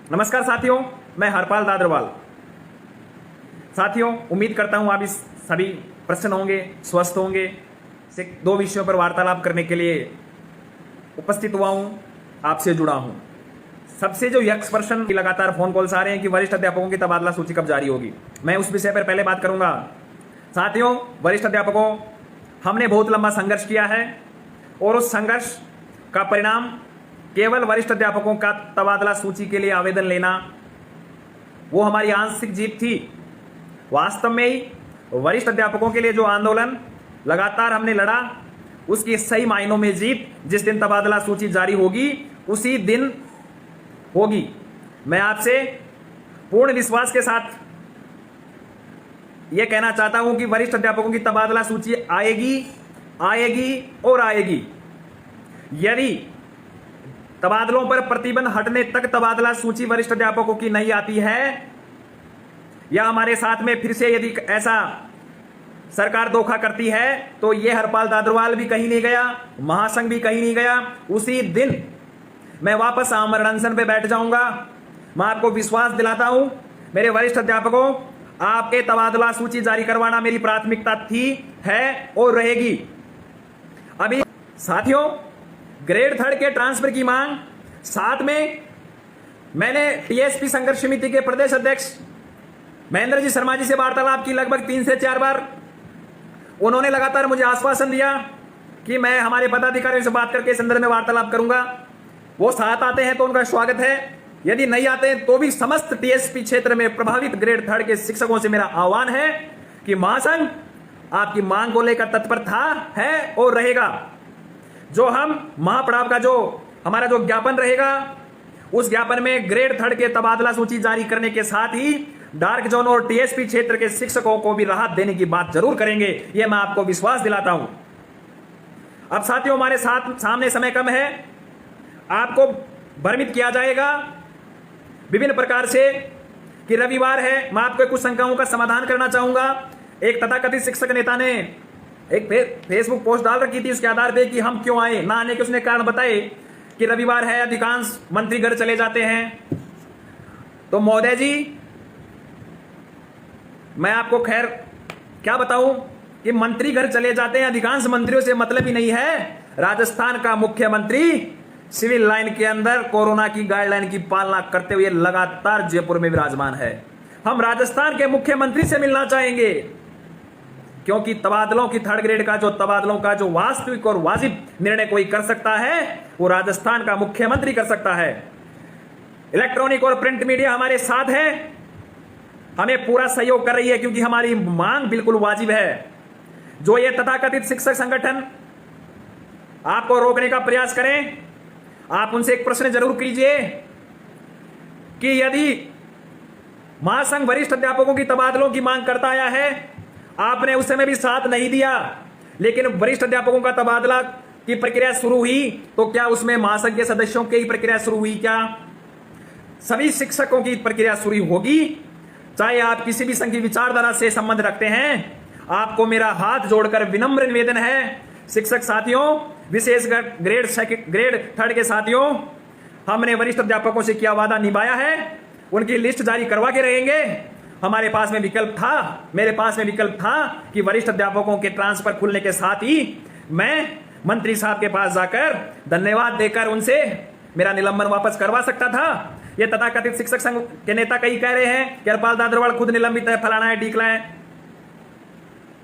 नमस्कार साथियों, मैं हरपाल दादरवाल। साथियों, उम्मीद करता हूं आप इस सभी प्रसन्न होंगे, स्वस्थ होंगे। से दो विषयों पर वार्तालाप करने के लिए उपस्थित हुआ हूं, आपसे जुड़ा हूं। सबसे जो यक्ष प्रश्न की लगातार फोन कॉल्स आ रहे हैं कि वरिष्ठ अध्यापकों की तबादला सूची कब जारी होगी, मैं उस विषय पर पहले बात करूंगा। साथियों, वरिष्ठ अध्यापकों, हमने बहुत लंबा संघर्ष किया है और उस संघर्ष का परिणाम केवल वरिष्ठ अध्यापकों का तबादला सूची के लिए आवेदन लेना, वो हमारी आंशिक जीत थी। वास्तव में ही वरिष्ठ अध्यापकों के लिए जो आंदोलन लगातार हमने लड़ा, उसकी सही मायनों में जीत जिस दिन तबादला सूची जारी होगी उसी दिन होगी। मैं आपसे पूर्ण विश्वास के साथ यह कहना चाहता हूं कि वरिष्ठ अध्यापकों की तबादला सूची आएगी, आएगी और आएगी। यदि तबादलों पर प्रतिबंध हटने तक तबादला सूची वरिष्ठ अध्यापकों की नहीं आती है, या हमारे साथ में फिर से यदि ऐसा सरकार धोखा करती है, तो यह हरपाल दादरवाल भी कहीं नहीं गया, महासंघ भी कहीं नहीं गया। उसी दिन मैं वापस आमरण अनशन पे बैठ जाऊंगा। मैं आपको विश्वास दिलाता हूं, मेरे वरिष्ठ अध्यापकों, आपके तबादला सूची जारी करवाना मेरी प्राथमिकता थी, है और रहेगी। अभी साथियों, ग्रेड 3 के ट्रांसफर की मांग, साथ में मैंने टीएसपी संघर्ष समिति के प्रदेश अध्यक्ष महेंद्र जी शर्मा जी से वार्तालाप की लगभग 3 से 4 बार। उन्होंने लगातार मुझे आश्वासन दिया कि मैं हमारे पदाधिकारियों से बात करके इस संदर्भ में वार्तालाप करूंगा। वो साथ आते हैं तो उनका स्वागत है, यदि नहीं आते तो भी समस्त टीएसपी क्षेत्र में प्रभावित ग्रेड 3 के शिक्षकों से मेरा आह्वान है कि महासंघ आपकी मांग को लेकर तत्पर था, है और रहेगा। जो हम महापड़ाव का जो हमारा जो ज्ञापन रहेगा, उस ज्ञापन में ग्रेड 3 के तबादला सूची जारी करने के साथ ही डार्क जोन और टीएसपी क्षेत्र के शिक्षकों को भी राहत देने की बात जरूर करेंगे, यह मैं आपको विश्वास दिलाता हूं। अब साथियों, हमारे साथ सामने समय कम है, आपको भ्रमित किया जाएगा विभिन्न प्रकार से कि रविवार है। मैं आपको कुछ शंकाओं का समाधान करना चाहूंगा। एक तथाकथित शिक्षक नेता ने एक फेसबुक पोस्ट डाल रखी थी, उसके आधार पे कि हम क्यों आए, ना आने के उसने कारण बताए कि रविवार है, अधिकांश मंत्री घर चले जाते हैं। तो महोदय जी, मैं आपको खैर क्या बताऊं कि मंत्री घर चले जाते हैं, अधिकांश मंत्रियों से मतलब ही नहीं है। राजस्थान का मुख्यमंत्री सिविल लाइन के अंदर कोरोना की गाइडलाइन की पालना करते हुए लगातार जयपुर में विराजमान है। हम राजस्थान के मुख्यमंत्री से मिलना चाहेंगे, क्योंकि तबादलों की 3rd ग्रेड का जो तबादलों का जो वास्तविक और वाजिब निर्णय कोई कर सकता है, वो राजस्थान का मुख्यमंत्री कर सकता है। इलेक्ट्रॉनिक और प्रिंट मीडिया हमारे साथ है, हमें पूरा सहयोग कर रही है, क्योंकि हमारी मांग बिल्कुल वाजिब है। जो ये तथाकथित शिक्षक संगठन आपको रोकने का प्रयास करें, आप उनसे एक प्रश्न जरूर कीजिए कि यदि महासंघ वरिष्ठ अध्यापकों की तबादलों की मांग करता आया है, आपने उस समय भी साथ नहीं दिया, लेकिन वरिष्ठ अध्यापकों का तबादला की प्रक्रिया शुरू हुई, तो क्या उसमें महासंघ के सदस्यों की प्रक्रिया शुरू हुई? क्या सभी शिक्षकों की प्रक्रिया शुरू होगी? चाहे आप किसी भी संघ की विचारधारा से संबंध रखते हैं, आपको मेरा हाथ जोड़कर विनम्र निवेदन है, शिक्षक साथियों, विशेषकर ग्रेड 3 के साथियों, हमने वरिष्ठ अध्यापकों से किया वादा निभाया है, उनकी लिस्ट जारी करवा के रहेंगे। हमारे पास में विकल्प था, मेरे पास में विकल्प था कि वरिष्ठ अध्यापकों के ट्रांसफर खुलने के साथ ही मैं मंत्री साहब के पास जाकर धन्यवाद देकर उनसे मेरा निलंबन वापस करवा सकता था। ये तथाकथित शिक्षक संघ के नेता कई कह रहे हैं कि हरपाल दादरवाल खुद निलंबित है, फलाना है, ढीकला है।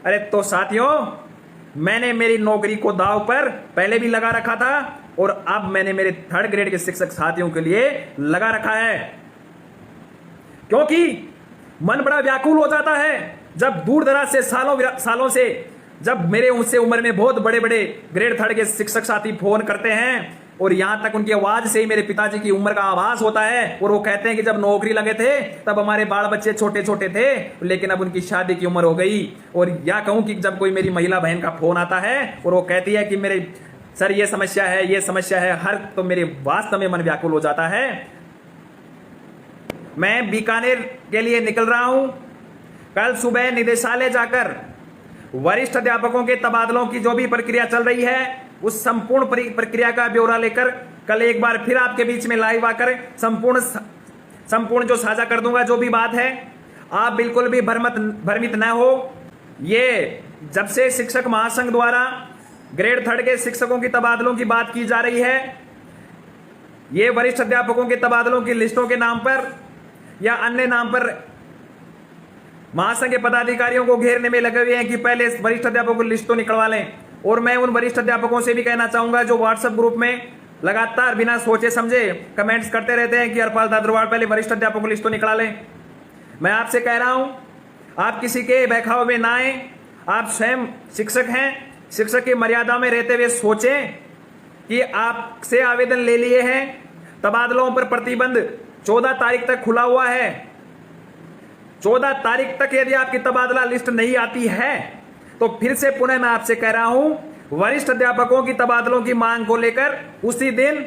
अरे तो साथियों, मैंने मेरी नौकरी को दाव पर पहले भी लगा रखा था और अब मैंने मेरे 3rd ग्रेड के शिक्षक साथियों के लिए लगा रखा है, क्योंकि मन बड़ा व्याकुल हो जाता है जब दूर दराज से सालों से जब मेरे उससे उम्र में बहुत बड़े बड़े ग्रेड 3 के शिक्षक साथी फोन करते हैं और यहां तक उनकी आवाज से ही मेरे पिताजी की उम्र का आभास होता है, और वो कहते हैं कि जब नौकरी लगे थे तब हमारे बाल बच्चे छोटे छोटे थे, लेकिन अब उनकी शादी की उम्र हो गई। और या कहूं कि जब कोई मेरी महिला बहन का फोन आता है और वो कहती है कि मेरे सर ये समस्या है, ये समस्या है, हर तो मेरे वास्तव में मन व्याकुल हो जाता है। मैं बीकानेर के लिए निकल रहा हूं, कल सुबह निदेशालय जाकर वरिष्ठ अध्यापकों के तबादलों की जो भी प्रक्रिया चल रही है, उस संपूर्ण प्रक्रिया का ब्यौरा लेकर कल एक बार फिर आपके बीच में लाइव आकर संपूर्ण संपूर्ण जो साझा कर दूंगा जो भी बात है, आप बिल्कुल भी भ्रमित न हो। ये जब से शिक्षक महासंघ द्वारा ग्रेड 3 के शिक्षकों की तबादलों की बात की जा रही है, ये वरिष्ठ अध्यापकों के तबादलों की लिस्टों के नाम पर या अन्य नाम पर महासंघ के पदाधिकारियों को घेरने में लगे हुए हैं कि पहले वरिष्ठ अध्यापकों की लिस्ट तो निकलवा लें। और मैं उन वरिष्ठ अध्यापकों से भी कहना चाहूंगा जो व्हाट्सएप ग्रुप में लगातार बिना सोचे समझे कमेंट्स करते रहते हैं कि हरपाल दादरवाड़ पहले वरिष्ठ अध्यापकों की लिस्ट तो निकला लें। मैं आपसे कह रहा हूं, आप किसी के बहकावे में ना आए। आप स्वयं शिक्षक हैं, शिक्षक की मर्यादा में रहते हुए सोचें कि आपसे आवेदन ले लिए हैं, तबादलों पर प्रतिबंध 14 तारीख तक खुला हुआ है। 14 तारीख तक यदि आपकी तबादला लिस्ट नहीं आती है तो फिर से पुनः मैं आपसे कह रहा हूं, वरिष्ठ अध्यापकों की तबादलों की मांग को लेकर उसी दिन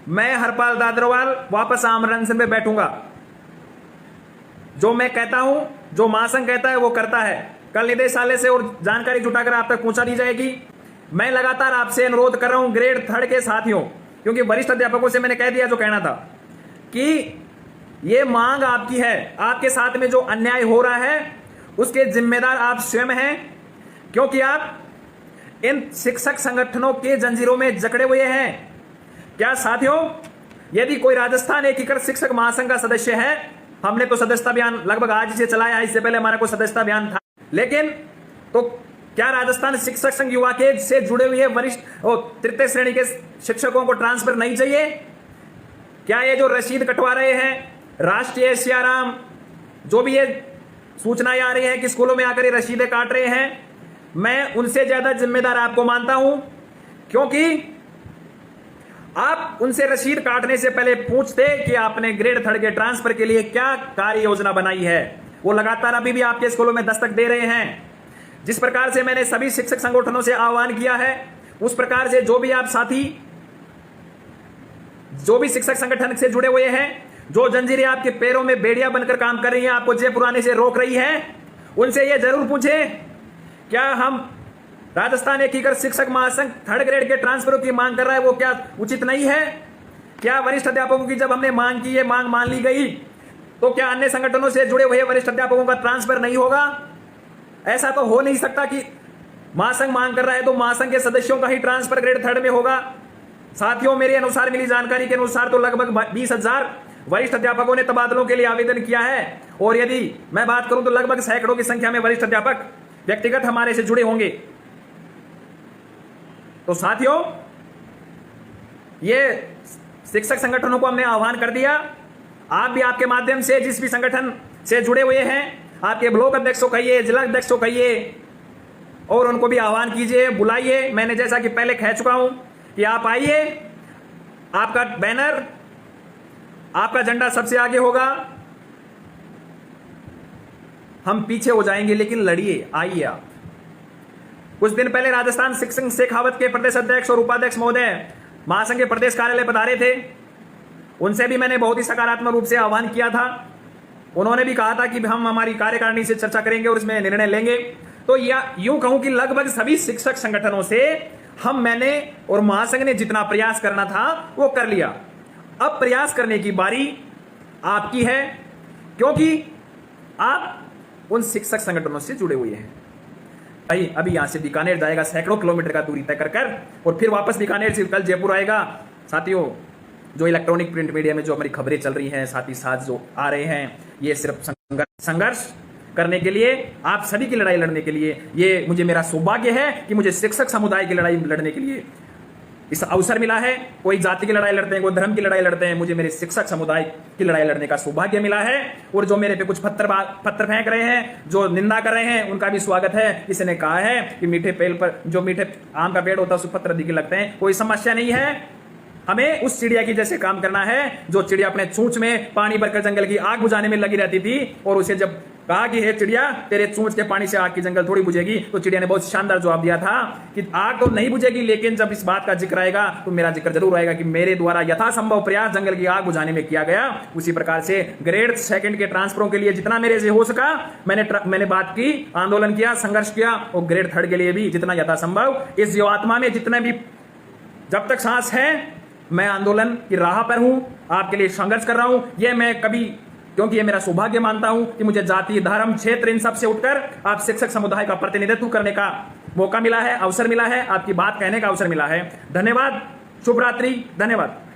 मैं हरपाल दादरवाल वापस आमरण में बैठूंगा। जो मैं कहता हूं, जो महासंघ कहता है वो करता है। कल निदेशालय से और जानकारी जुटाकर आप तक पहुंचा दी जाएगी। मैं लगातार आपसे अनुरोध कर रहा हूं ग्रेड 3 के साथियों, क्योंकि वरिष्ठ अध्यापकों से मैंने कह दिया जो कहना था कि ये मांग आपकी है। आपके साथ में जो अन्याय हो रहा है उसके जिम्मेदार आप स्वयं हैं, क्योंकि आप इन शिक्षक संगठनों के जंजीरों में जकड़े हुए हैं। क्या साथियों, यदि कोई राजस्थान एकीकृत शिक्षक महासंघ का सदस्य है, हमने तो सदस्यता अभियान लगभग आज से चलाया, इससे पहले हमारा कोई सदस्यता अभियान था, लेकिन तो क्या राजस्थान शिक्षक संघ युवा के से जुड़े हुए वरिष्ठ और तृतीय श्रेणी के शिक्षकों को ट्रांसफर नहीं चाहिए? क्या ये जो रसीद कटवा रहे हैं, राष्ट्रीय सियाराम, जो भी ये सूचनाएं आ रही है कि स्कूलों में आकर ये रसीदें काट रहे हैं, मैं उनसे ज्यादा जिम्मेदार आपको मानता हूं, क्योंकि आप उनसे रसीद काटने से पहले पूछते कि आपने ग्रेड 3 के ट्रांसफर के लिए क्या कार्य योजना बनाई है। वो लगातार अभी भी आपके स्कूलों में दस्तक दे रहे हैं। जिस प्रकार से मैंने सभी शिक्षक संगठनों से आह्वान किया है, उस प्रकार से जो भी आप साथी, जो भी शिक्षक संगठन से जुड़े हुए हैं, जो जंजीरें आपके पैरों में बेड़िया बनकर काम कर रही हैं, आपको जयपुर आने से रोक रही हैं, उनसे यह जरूर पूछें, क्या हम राजस्थान एकीकृत शिक्षक महासंघ 3rd ग्रेड के ट्रांसफर की मांग कर रहा है वो क्या उचित नहीं है? क्या वरिष्ठ अध्यापकों की जब हमने मांग की, ये मांग मान ली गई, तो क्या अन्य संगठनों से जुड़े हुए वरिष्ठ अध्यापकों का ट्रांसफर नहीं होगा? ऐसा तो हो नहीं सकता कि महासंघ मांग कर रहा है तो महासंघ के सदस्यों का ही ट्रांसफर ग्रेड 3 में होगा। साथियों, मेरे अनुसार मिली जानकारी के अनुसार तो लगभग 20,000 वरिष्ठ अध्यापकों ने तबादलों के लिए आवेदन किया है, और यदि मैं बात करूं तो लगभग सैकड़ों की संख्या में वरिष्ठ अध्यापक व्यक्तिगत हमारे से जुड़े होंगे। तो साथियों, ये शिक्षक संगठनों को हमने आह्वान कर दिया। आप भी आपके माध्यम से जिस भी संगठन से जुड़े हुए हैं, आपके ब्लॉक अध्यक्षों कहिए, जिला अध्यक्षों कहिए, और उनको भी आह्वान कीजिए, बुलाइए। मैंने जैसा कि पहले कह चुका हूं कि आप आइए, आपका बैनर, आपका झंडा सबसे आगे होगा, हम पीछे हो जाएंगे, लेकिन लड़िए, आइए आप। कुछ दिन पहले राजस्थान शिक्षक शेखावत के प्रदेश अध्यक्ष और उपाध्यक्ष महोदय महासंघ के प्रदेश कार्यालय पधारे थे। उनसे भी मैंने बहुत ही सकारात्मक रूप से आह्वान किया था। उन्होंने भी कहा था कि हम हमारी कार्यकारिणी से चर्चा करेंगे और इसमें निर्णय लेंगे। तो या यूं कहूं कि लगभग सभी शिक्षक संगठनों से मैंने और महासंघ ने जितना प्रयास करना था वो कर लिया। अब प्रयास करने की बारी आपकी है, क्योंकि आप उन शिक्षक संगठनों से जुड़े हुए हैं। भाई, अभी यहां से बीकानेर जाएगा, सैकड़ों किलोमीटर का दूरी तय कर और फिर वापस बीकानेर से कल जयपुर आएगा। साथियों, जो इलेक्ट्रॉनिक प्रिंट मीडिया में जो हमारी खबरें चल रही हैं, साथ ही साथ जो आ रहे हैं, ये सिर्फ संघर्ष करने के लिए, आप सभी की लड़ाई लड़ने के लिए, ये मुझे मेरा सौभाग्य है कि मुझे शिक्षक समुदाय की लड़ाई लड़ने के लिए इस अवसर मिला है। कोई जाति की लड़ाई लड़ते हैं, कोई धर्म की लड़ाई लड़ते हैं, मुझे मेरे शिक्षक समुदाय की लड़ाई लड़ने का सौभाग्य मिला है। और जो मेरे पे कुछ पत्थर फेंक रहे हैं, जो निंदा कर रहे हैं, उनका भी स्वागत है। किसी ने कहा है कि मीठे पेड़ पर, जो मीठे आम का पेड़ होता है उसको पत्थर दिखे लगते हैं, कोई समस्या नहीं है। हमें उस चिड़िया की जैसे काम करना है जो चिड़िया अपने चूंच में पानी भरकर जंगल की आग बुझाने में लगी रहती थी, और उसे जब कहा कि हे चिड़िया, तेरे चूंच के पानी से आग की जंगल थोड़ी बुझेगी, तो चिड़िया ने बहुत शानदार जवाब दिया था कि आग तो नहीं बुझेगी, लेकिन जब इस बात का जिक्र आएगा तो मेरा जिक्र जरूर आएगा कि मेरे द्वारा यथासंभव प्रयास जंगल की आग बुझाने में किया गया। उसी प्रकार से ग्रेड 2 के ट्रांसफरों के लिए जितना मेरे से हो सका मैंने बात की, आंदोलन किया, संघर्ष किया, और ग्रेड 3 के लिए भी जितना यथासंभव इस जीवात्मा में जितने भी जब तक सांस है मैं आंदोलन की राह पर हूं, आपके लिए संघर्ष कर रहा हूं। ये मैं कभी, क्योंकि ये मेरा सौभाग्य मानता हूं कि मुझे जाति, धर्म, क्षेत्र इन सब से उठकर आप शिक्षक समुदाय का प्रतिनिधित्व करने का मौका मिला है, अवसर मिला है, आपकी बात कहने का अवसर मिला है। धन्यवाद, शुभ रात्रि, धन्यवाद।